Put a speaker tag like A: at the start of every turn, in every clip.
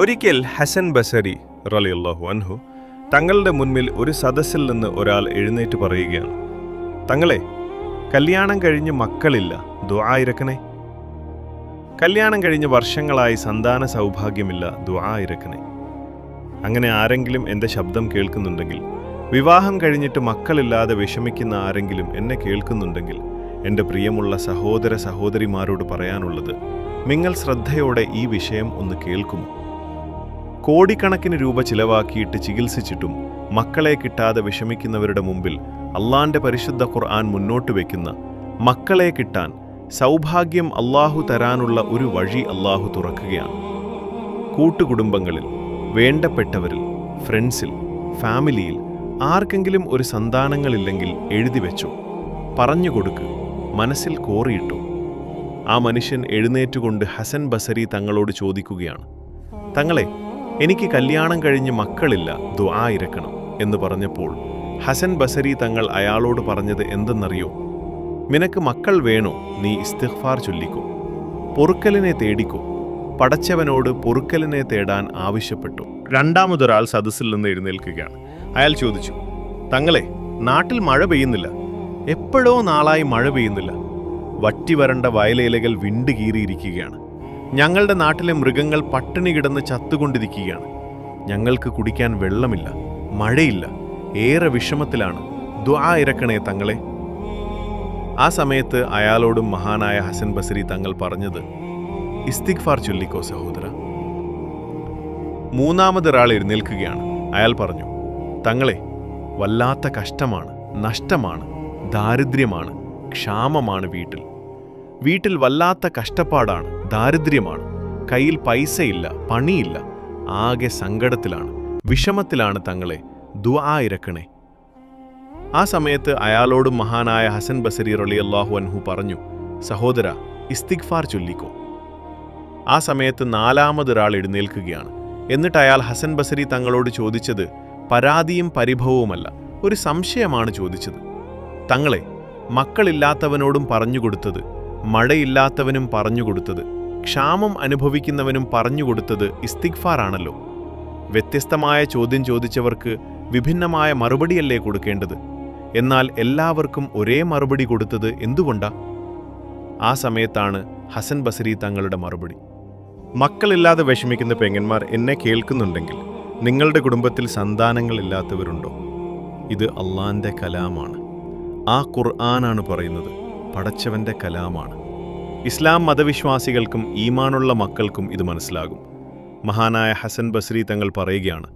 A: ഒരിക്കൽ ഹസൻ ബസരി റളിയല്ലാഹു അൻഹു തങ്ങളുടെ മുൻപിൽ ഒരു സദസ്സിൽ നിന്ന് ഒരാൾ എഴുന്നേറ്റ് പറയുകയാണ്, തങ്ങളെ, കല്യാണം കഴിഞ്ഞ് മക്കളില്ല, ദുആ ഇരക്കണേ. കല്യാണം കഴിഞ്ഞ് വർഷങ്ങളായി സന്താന സൗഭാഗ്യമില്ല, ദുആ ഇരക്കണേ. അങ്ങനെ ആരെങ്കിലും എൻ്റെ ശബ്ദം കേൾക്കുന്നുണ്ടെങ്കിൽ, വിവാഹം കഴിഞ്ഞിട്ട് മക്കളില്ലാതെ വിഷമിക്കുന്ന ആരെങ്കിലും എന്നെ കേൾക്കുന്നുണ്ടെങ്കിൽ, എൻ്റെ പ്രിയമുള്ള സഹോദര സഹോദരിമാരോട് പറയാനുള്ളത്, നിങ്ങൾ ശ്രദ്ധയോടെ ഈ വിഷയം ഒന്ന് കേൾക്കുമോ? കോടിക്കണക്കിന് രൂപ ചിലവാക്കിയിട്ട് ചികിത്സിച്ചിട്ടും മക്കളെ കിട്ടാതെ വിഷമിക്കുന്നവരുടെ മുമ്പിൽ അള്ളാന്റെ പരിശുദ്ധ ഖുർആൻ മുന്നോട്ട് വയ്ക്കുന്ന മക്കളെ കിട്ടാൻ സൗഭാഗ്യം അള്ളാഹു തരാനുള്ള ഒരു വഴി അള്ളാഹു തുറക്കുകയാണ്. കൂട്ടുകുടുംബങ്ങളിൽ, വേണ്ടപ്പെട്ടവരിൽ, ഫ്രണ്ട്സിൽ, ഫാമിലിയിൽ ആർക്കെങ്കിലും ഒരു സന്താനങ്ങളില്ലെങ്കിൽ എഴുതി വെച്ചു, പറഞ്ഞുകൊടുക്ക്, മനസ്സിൽ കോറിയിട്ടു. ആ മനുഷ്യൻ എഴുന്നേറ്റുകൊണ്ട് ഹസൻ ബസരി തങ്ങളോട് ചോദിക്കുകയാണ്, തങ്ങളെ, എനിക്ക് കല്യാണം കഴിഞ്ഞ് മക്കളില്ല, ദുആ ഇരക്കണം എന്ന് പറഞ്ഞപ്പോൾ ഹസൻ ബസരി തങ്ങൾ അയാളോട് പറഞ്ഞത് എന്തെന്നറിയോ? നിനക്ക് മക്കൾ വേണോ? നീ ഇസ്തിഗ്ഫാർ ചൊല്ലിക്കോ, പൊറുക്കലിനെ തേടിക്കോ. പടച്ചവനോട് പൊറുക്കലിനെ തേടാൻ ആവശ്യപ്പെട്ടു. രണ്ടാമതൊരാൾ സദസ്സിൽ നിന്ന് എഴുന്നേൽക്കുകയാണ്. അയാൾ ചോദിച്ചു, തങ്ങളെ, നാട്ടിൽ മഴ പെയ്യുന്നില്ല, എപ്പോഴോ നാളായി മഴ പെയ്യുന്നില്ല. വറ്റിവരണ്ട വയലേലകൾ വിണ്ടുകീറിയിരിക്കുകയാണ്. ഞങ്ങളുടെ നാട്ടിലെ മൃഗങ്ങൾ പട്ടിണി കിടന്ന് ചത്തുകൊണ്ടിരിക്കുകയാണ്. ഞങ്ങൾക്ക് കുടിക്കാൻ വെള്ളമില്ല, മഴയില്ല, ഏറെ വിഷമത്തിലാണ്, ദുആ ഇരക്കണേ തങ്ങളെ. ആ സമയത്ത് അയാളോടും മഹാനായ ഹസൻ ബസരി തങ്ങൾ പറഞ്ഞത്, ഇസ്തിഗ്ഫാർ ചൊല്ലിക്കോ സഹോദര. മൂന്നാമതൊരാൾ എഴുന്നേൽക്കുകയാണ്. അയാൾ പറഞ്ഞു, തങ്ങളെ, വല്ലാത്ത കഷ്ടമാണ്, നഷ്ടമാണ്, ദാരിദ്ര്യമാണ്, ക്ഷാമമാണ് വീട്ടിൽ വല്ലാത്ത കഷ്ടപ്പാടാണ്, ദാരിദ്ര്യമാണ്, കയ്യിൽ പൈസയില്ല, പണിയില്ല, ആകെ സങ്കടത്തിലാണ്, വിഷമത്തിലാണ് തങ്ങളെ, ദുആ ഇരക്കണേ. ആ സമയത്ത് അയാളോടും മഹാനായ ഹസൻ ബസരി റളിയല്ലാഹു അൻഹു പറഞ്ഞു, സഹോദര, ഇസ്തിഗ്ഫാർ ചൊല്ലിക്കോ. ആ സമയത്ത് നാലാമതൊരാൾ എഴുന്നേൽക്കുകയാണ്. എന്നിട്ട് അയാൾ ഹസൻ ബസരി തങ്ങളോട് ചോദിച്ചത് പരാതിയും പരിഭവവുമല്ല, ഒരു സംശയമാണ് ചോദിച്ചത്. തങ്ങളെ, മക്കളില്ലാത്തവനോടും പറഞ്ഞുകൊടുത്തത്, മഴയില്ലാത്തവനും പറഞ്ഞുകൊടുത്തത്, ക്ഷാമം അനുഭവിക്കുന്നവനും പറഞ്ഞുകൊടുത്തത് ഇസ്തിഗ്ഫാർ ആണല്ലോ. വ്യത്യസ്തമായ ചോദ്യം ചോദിച്ചവർക്ക് വിഭിന്നമായ മറുപടിയല്ലേ കൊടുക്കേണ്ടത്? എന്നാൽ എല്ലാവർക്കും ഒരേ മറുപടി കൊടുത്തത് എന്തുകൊണ്ടാ? ആ സമയത്താണ് ഹസൻ ബസരി തങ്ങളുടെ മറുപടി, മക്കളില്ലാതെ വിഷമിക്കുന്ന പെങ്ങന്മാർ എന്നെ കേൾക്കുന്നുണ്ടെങ്കിൽ, നിങ്ങളുടെ കുടുംബത്തിൽ സന്താനങ്ങളില്ലാത്തവരുണ്ടോ? ഇത് അള്ളാന്റെ കലാമാണ്. ആ ഖുർആനാണ് പറയുന്നത്, പടച്ചവന്റെ കലാമാണ്. ഇസ്ലാം മതവിശ്വാസികൾക്കും ഈമാനുള്ള മക്കൾക്കും ഇത് മനസ്സിലാകും. മഹാനായ ഹസൻ ബസരി തങ്ങൾ പറയുകയാണ്,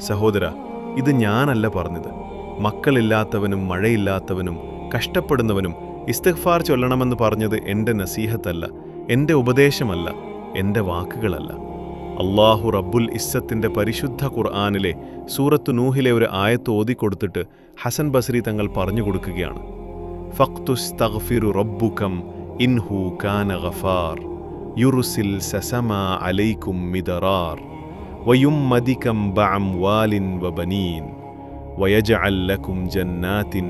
A: സഹോദര, ഇത് ഞാനല്ല പറഞ്ഞത്. മക്കളില്ലാത്തവനും മഴയില്ലാത്തവനും കഷ്ടപ്പെടുന്നവനും ഇസ്തിഗ്ഫാർ ചൊല്ലണമെന്ന് പറഞ്ഞത് എൻ്റെ നസീഹത്തല്ല, എൻ്റെ ഉപദേശമല്ല, എൻ്റെ വാക്കുകളല്ല. അള്ളാഹു റബ്ബുൽ ഇസ്സത്തിൻ്റെ പരിശുദ്ധ ഖുർആനിലെ സൂറത്തു നൂഹിലെ ഒരു ആയത്ത് ഓതിക്കൊടുത്തിട്ട് ഹസൻ ബസരി തങ്ങൾ പറഞ്ഞു കൊടുക്കുകയാണ്, ഫഖ്തുസ്തഗ്ഫിറു റബ്ബുകം ഇൻഹു കാന ഗഫാർ യുർസിൽ സസമാ അലൈക്കും മിദറാർ വയുമ്മദികം ബഅംവാലിൻ വബനീൻ വയജ്അൽ ലക്കും ജന്നാത്തിൻ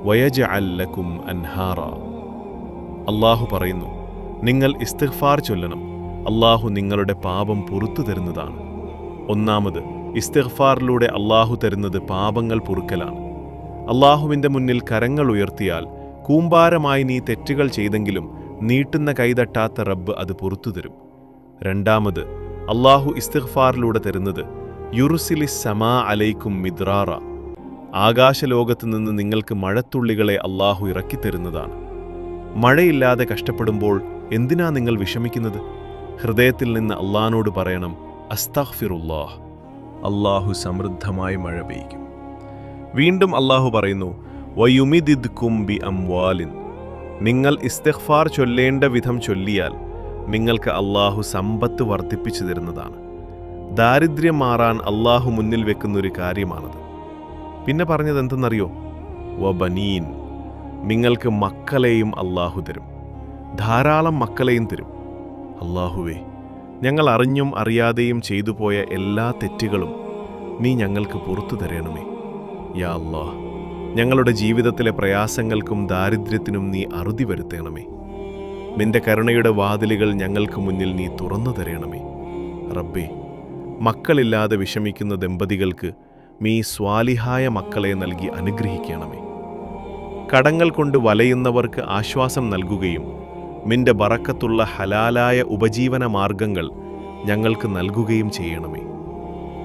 A: വയജ്അൽ ലക്കും അൻഹാറ. അള്ളാഹു പറയുന്നു, നിങ്ങൾ ഇസ്തിഗ്ഫാർ ചൊല്ലണം, അള്ളാഹു നിങ്ങളുടെ പാപം പുറത്തു തരുന്നതാണ്. ഒന്നാമത്, ഇസ്തിഗ്ഫാറിലൂടെ അള്ളാഹു തരുന്നത് പാപങ്ങൾ പൊറുക്കലാണ്. അള്ളാഹുവിൻ്റെ മുന്നിൽ കരങ്ങൾ ഉയർത്തിയാൽ കൂമ്പാരമായി നീ തെറ്റുകൾ ചെയ്തെങ്കിലും നീട്ടുന്ന കൈതട്ടാത്ത റബ്ബ് അത് പുറത്തു തരും. രണ്ടാമത്, അള്ളാഹു ഇസ്തിഗ്ഫാറിലൂടെ തരുന്നത് യുർസിലിസ് സമാ അലൈക്കും മിദ്റാറ, ആകാശലോകത്ത് നിന്ന് നിങ്ങൾക്ക് മഴത്തുള്ളികളെ അള്ളാഹു ഇറക്കിത്തരുന്നതാണ്. മഴയില്ലാതെ കഷ്ടപ്പെടുമ്പോൾ എന്തിനാ നിങ്ങൾ വിഷമിക്കുന്നത്? ഹൃദയത്തിൽ നിന്ന് അള്ളാഹിനോട് പറയണം, അസ്തഗ്ഫിറുല്ലാഹ്. അള്ളാഹു സമൃദ്ധമായി മഴ പെയ്യും. വീണ്ടും അള്ളാഹു പറയുന്നു, വയുമിദിദ്കും ബി അംവാലിൻ, നിങ്ങൾ ഇസ്തിഗ്ഫാർ ചൊല്ലേണ്ട വിധം ചൊല്ലിയാൽ നിങ്ങൾക്ക് അള്ളാഹു സമ്പത്ത് വർദ്ധിപ്പിച്ചു തരുന്നതാണ്. ദാരിദ്ര്യം മാറാൻ അള്ളാഹു മുന്നിൽ വെക്കുന്നൊരു കാര്യമാണത്. പിന്നെ പറഞ്ഞത് എന്തെന്നറിയോ? വബനീൻ, നിങ്ങൾക്ക് മക്കളെയും അള്ളാഹു തരും, ധാരാളം മക്കളെയും തരും. അള്ളാഹുവേ, ഞങ്ങൾ അറിഞ്ഞും അറിയാതെയും ചെയ്തു പോയ എല്ലാ തെറ്റുകളും നീ ഞങ്ങൾക്ക് പുറത്തു തരണമേ. യാ അല്ലാഹ്, ഞങ്ങളുടെ ജീവിതത്തിലെ പ്രയാസങ്ങൾക്കും ദാരിദ്ര്യത്തിനും നീ അറുതി വരുത്തണമേ. നിന്റെ കരുണയുടെ വാതിലുകൾ ഞങ്ങൾക്ക് മുന്നിൽ നീ തുറന്നു തരണമേ. റബ്ബേ, മക്കളില്ലാതെ വിഷമിക്കുന്ന ദമ്പതികൾക്ക് നീ സ്വാലിഹായ മക്കളെ നൽകി അനുഗ്രഹിക്കണമേ. കടങ്ങൾ കൊണ്ട് വലയുന്നവർക്ക് ആശ്വാസം നൽകുകയും നിന്റെ ബറക്കത്തുള്ള ഹലാലായ ഉപജീവന മാർഗങ്ങൾ ഞങ്ങൾക്ക് നൽകുകയും ചെയ്യണമേ.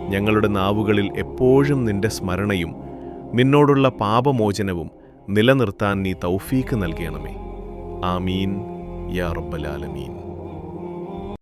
A: ഞങ്ങളുടെ നാവുകളിൽ എപ്പോഴും നിന്റെ സ്മരണയും നിന്നോടുള്ള പാപമോചനവും നിലനിർത്താൻ നീ തൗഫീക്ക് നൽകണമേ. ആമീൻ യാ റബ്ബൽ ആലമീൻ.